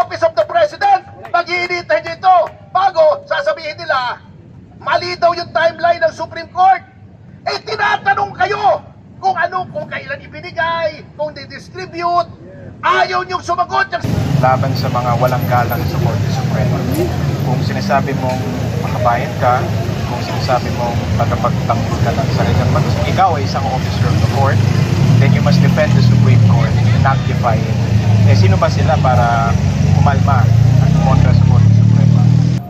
Office of the President. Mag-iinitay dito bago sasabihin nila mali daw yung timeline ng Supreme Court. Eh tinatanong kayo kung kailan ibinigay, kung di-distribute. Ayaw niyong sumagot. Laban sa mga walang galang sa Korte Suprema. Kung sinasabi mong makabayan ka, kung sinasabi mong magkapagtanggol ka ng salitang batas, ikaw ay isang officer of the court, then you must defend the Supreme Court and amplify it. Eh sino ba sila para kumalma at kumontra sa Korte Suprema?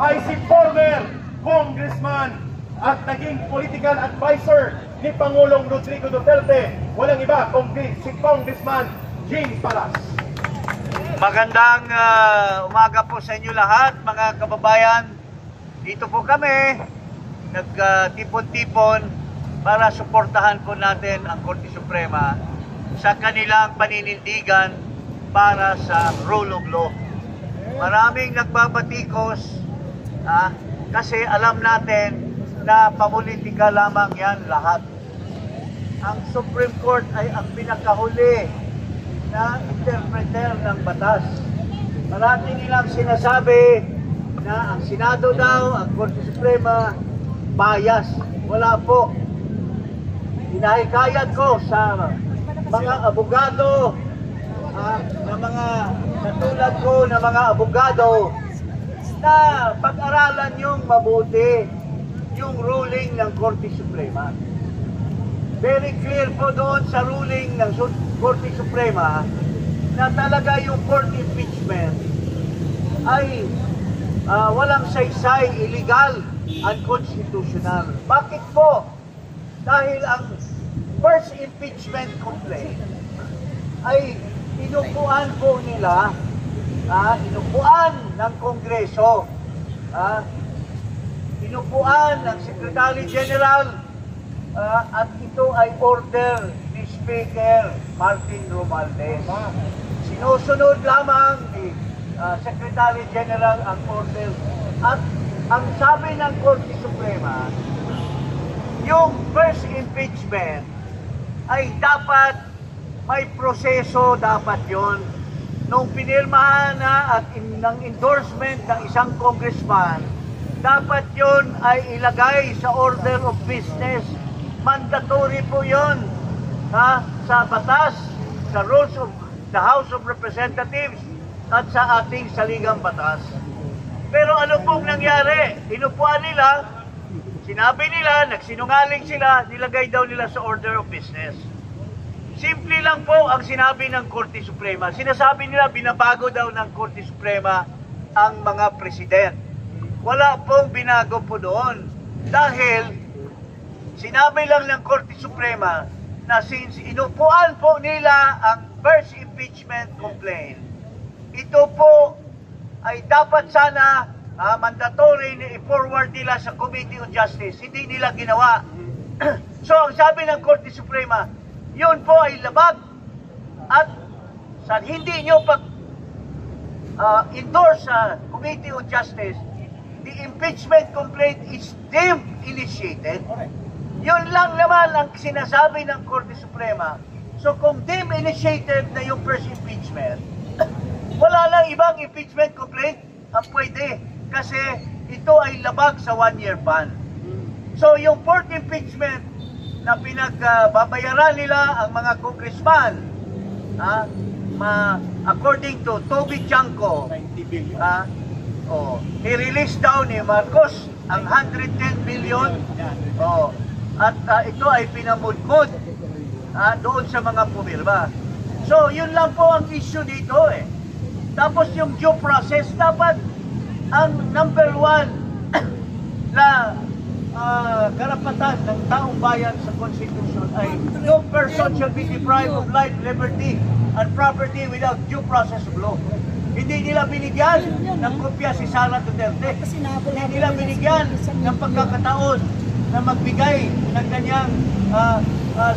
Ay si former congressman at naging political advisor ni Pangulong Rodrigo Duterte. Walang iba kundi si Congressman Jing Paras. Magandang umaga po sa inyo lahat, mga kababayan. Dito po kami, nagtipon-tipon para suportahan po natin ang Korte Suprema sa kanilang paninindigan para sa rule of law. Maraming nagbabatikos kasi alam natin na papolitika lamang yan lahat. Ang Supreme Court ay ang pinakahuli na interpreter ng batas. Marami nilang sinasabi na ang Senado daw, ang Korte Suprema, bias. Wala po. Hinahikayat ko sa mga abogado, na mga katulad ko na mga abogado, na pag-aralan yung mabuti yung ruling ng Korte Suprema. Very clear po doon sa ruling ng Korte Suprema na talaga yung court impeachment ay walang saysay, illegal, unconstitutional. Bakit po? Dahil ang first impeachment complaint ay inupuan po nila, inupuan ng Kongreso, inupuan ng Secretary General, at ito ay order ni Speaker Martin Romualdez. Sinusunod lamang ni Secretary General ang order. At ang sabi ng Korte Suprema, yung first impeachment ay dapat may proseso, dapat yon. Nung pinirmahan na at ng endorsement ng isang congressman, dapat yon ay ilagay sa order of business. Mandatory po yun sa batas, sa rules of the House of Representatives at sa ating saligang batas. Pero ano pong nangyari? Inupuan nila, sinabi nila, nagsinungaling sila, nilagay daw nila sa order of business. Simple lang po ang sinabi ng Korte Suprema. Sinasabi nila, binabago daw ng Korte Suprema ang mga president. Wala pong binago po doon. Dahil sinabi lang ng Korte Suprema na since inupuan po nila ang first impeachment complaint, ito po ay dapat sana mandatory na i-forward nila sa Committee on Justice. Hindi nila ginawa. So ang sabi ng Korte Suprema, yun po ay labag. At sa hindi nyo endorse sa Committee on Justice, the impeachment complaint is deemed initiated. Yun lang naman ang sinasabi ng Korte Suprema. So kung deemed initiated na yung first impeachment, wala lang ibang impeachment complaint ang pwede. Kasi ito ay labag sa 1-year ban. So yung fourth impeachment na pinagbabayaran nila ang mga congressman, according to Toby Chanco, i-release daw ni Marcos ang 110 billion. At ito ay pinamudmud doon sa mga pumirma. So, yun lang po ang issue dito eh. Tapos yung due process, dapat ang number one na karapatan ng taong bayan sa Constitution ay no person shall be deprived of life, liberty, and property without due process of law. Hindi nila binigyan ng kopya si Sara Duterte. Hindi nila binigyan ng pagkakataon na magbigay ng kanyang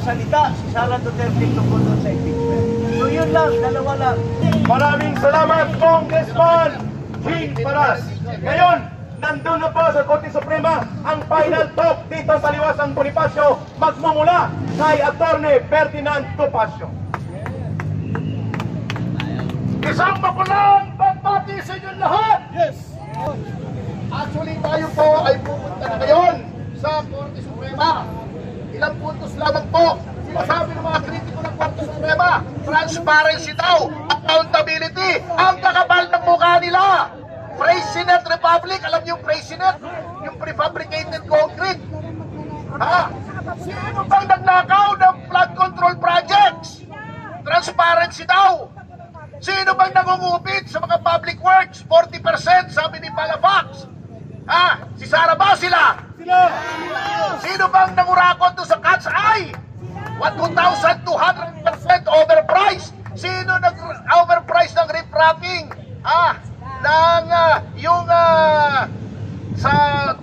salita si Sara Duterte tungkol doon sa impeachment. So yun lang, dalawa lang. Maraming salamat, Congressman Jing Paras. Ngayon, nandun na po sa Korte Suprema ang final talk dito sa Liwasang Bonifacio, magmumula kay Attorney Ferdinand Topacio. Isang mapulang pagpati transparency daw, accountability, ang kakapal ng mukha nila. Freycinet Republic, alam niyo yung Freycinet? Yung prefabricated concrete. Ha? Sino bang nagnakaw ng flood control projects? Transparency daw. Sino bang nangungupit sa mga public works? 40% sabi ni Palafox. Ha? Si Sara Basila. Sino bang nangurakot doon sa Cat's Eye? 1,200% overpriced. Sino nag-overpriced ng riprapping? Sa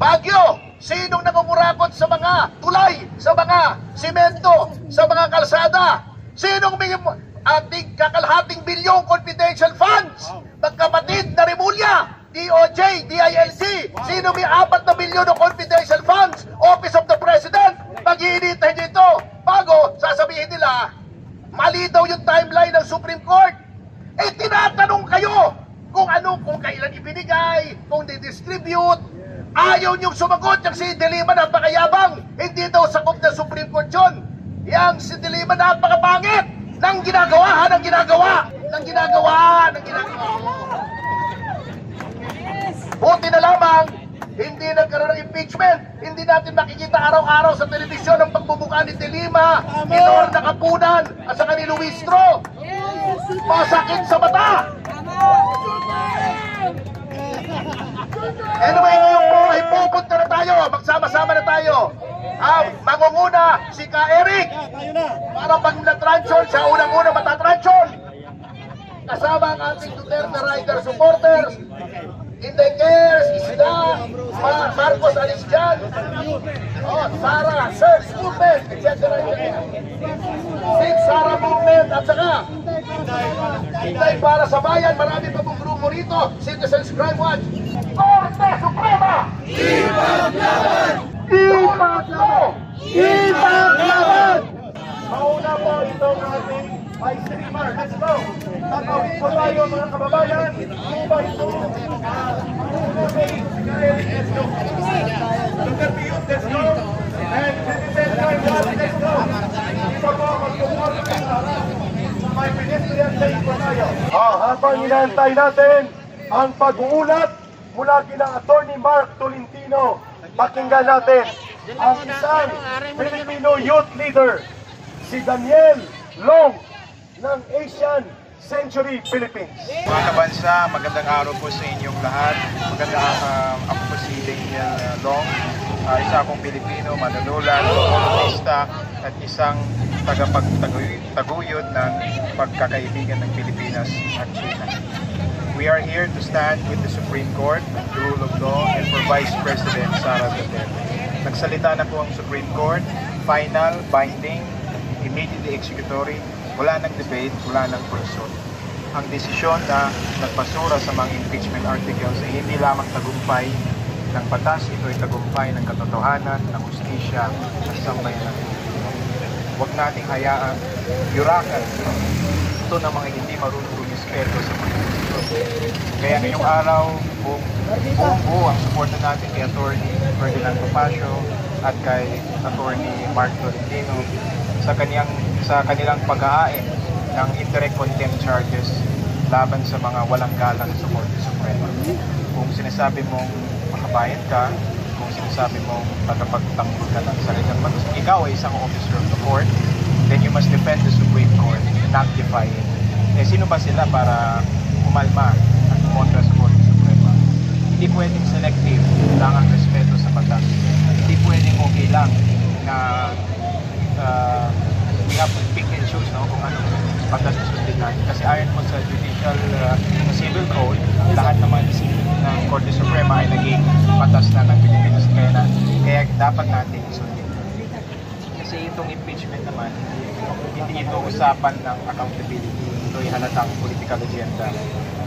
Baguio. Sinong nangungurakot sa mga tulay, sa mga simento, sa mga kalsada? Sinong may ating kakalahating bilyong confidential funds? Magkapatid na Rimulya, DOJ, DILG. Sino may 4 na bilyon ng confidential funds? Office of the President. Mag-iinitay dito bago sasabihin nila mali daw yung timeline ng Supreme Court. Eh tinatanong kayo kung kailan ibinigay, kung di-distribute. Ayaw niyong sumagot. Yung si De Lima napakayabang. Hindi daw sakop na Supreme Court yun. Yang si De Lima napakapangit. Nang ginagawa. Buti na lamang, hindi nagkaroon ng impeachment. Hindi natin makikita araw-araw sa telebisyon ang pagbubuka ni De Lima, ni Lorna Capunan, at saka ni Luis Tro. Masakit sa mata. Anyway, ngayon po ay pupunta na tayo. Magsama-sama na tayo. Mangunguna si Ka Eric. Para pag natransyon, siya unang-una matatransyon. Kasama ang ating Duterte Rider supporters. Inday Cares, Isla, Marcos Alisjan, Sara, Search Movement, etc. Six Sara Movement, at saka Inday para sa bayan. Marami pa pong grupo rito. Citizens Crime Watch. Korte Suprema! Ipaglaban! Ipaglaban! Mauna po itong ating vice streamer. Let's go! Tatawid po tayo mga kababayan. Upang ito, let's go. Dr. Piyot, let's go. And Citizen Crime Watch, let's go. Ito po, mag-support sa may pedestrian lane po tayo. Habang inaantay natin ang pag-uulat mula kina Attorney Mark Tolentino, pakinggan natin ang isang Filipino youth leader, si Daniel Long ng Asian Century Philippines. Mga kabansa, magandang araw po sa inyong lahat. Ako po si Daniel Long, isa akong Pilipino, manunulat, komunista, at isang tagapagtaguyod ng pagkakaibigan ng Pilipinas at China. We are here to stand with the Supreme Court, the rule of law, and for Vice President Sara Duterte. Nagsalita na po ang Supreme Court, final, binding, immediately executory, wala nang debate, wala nang pursuit. Ang desisyon na nagpasura sa mga impeachment articles ay hindi lamang tagumpay ng batas, ito ay tagumpay ng katotohanan, ng hustisya, at sambayan ng Pilipino. Huwag nating hayaan yurakan ito ng mga hindi marunong rumispeto sa mga Kaya ngayong araw, buong ang suporta natin kay Attorney Ferdinand Topacio at kay Attorney Mark Tolentino sa kanilang pag-aain ng indirect contempt charges laban sa mga walang galang sa Korte Suprema. Kung sinasabi mong makabayan ka, kung sinasabi mong tagapagtanggol ka ng salitang batas, ikaw ay isang officer of the court, then you must defend the Supreme Court and not defy it. Sino ba sila para umalma at kumontra sa Korte Suprema? Hindi pwedeng selective lang ang respeto sa batas. Hindi pwedeng okay lang na we have to pick and choose kung ano batas na sundin natin. Kasi ayon po sa judicial civil code, lahat naman ng Korte Suprema ay naging batas na ng Pilipinas. Kaya dapat natin sundin. Kasi itong impeachment naman, hindi ito usapan ng accountability. Ito ay halatang political agenda.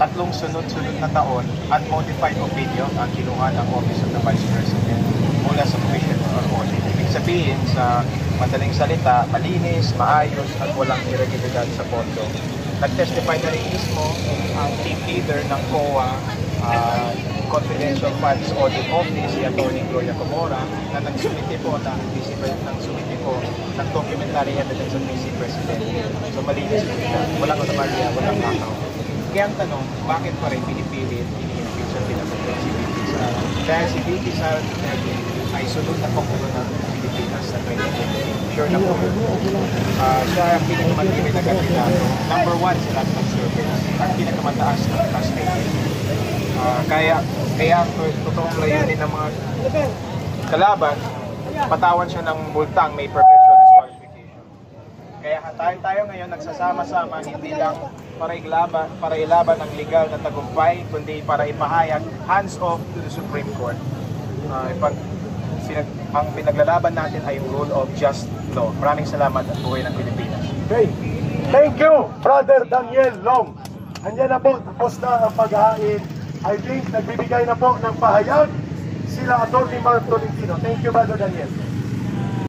3 sunod-sunod na taon, unmodified opinion ang kinuha ng Office of the Vice President mula sa Commission on Audit. Ibig sabihin, sa madaling salita, malinis, maayos, at walang irregularidad sa pondo. Nag-testify na rin mismo ang team leader ng COA, Confidential Funds Audit Office, si Atty. Gloria Comora, na nagsumite po ng documentary evidence of Vice President. So malinis po yan. Walang anomalya, walang takaw. Kaya ang tanong, bakit pa rin pinipilit, ini-impeach ang pinagpunta si VP Sara? Dahil si VP Sara Duterte ay sunod na Pangulo ng Pilipinas sa 2020. Sure na po yun. Siya ang pinakamatibay na kandidato. Number 1 sa lahat ng surveys. Ang pinakamataas ng trust rating. Kaya ang totoong layunin ng mga kalaban, patawan siya ng multang may perpetual disqualification. Kaya tayo ngayon nagsasama-sama hindi lang para ilaban ang legal na tagumpay, kundi para ipahayag hands off to the Supreme Court. Ang pinaglalaban natin ay rule of just law. Maraming salamat at buhay ng Pilipinas. Okay. Thank you, Brother Daniel Long. Andiyan na po, tapos na ang paghahain. I think nagbibigay na po ng pahayag sila Atty. Mark Tolentino. Thank you, Brother Daniel.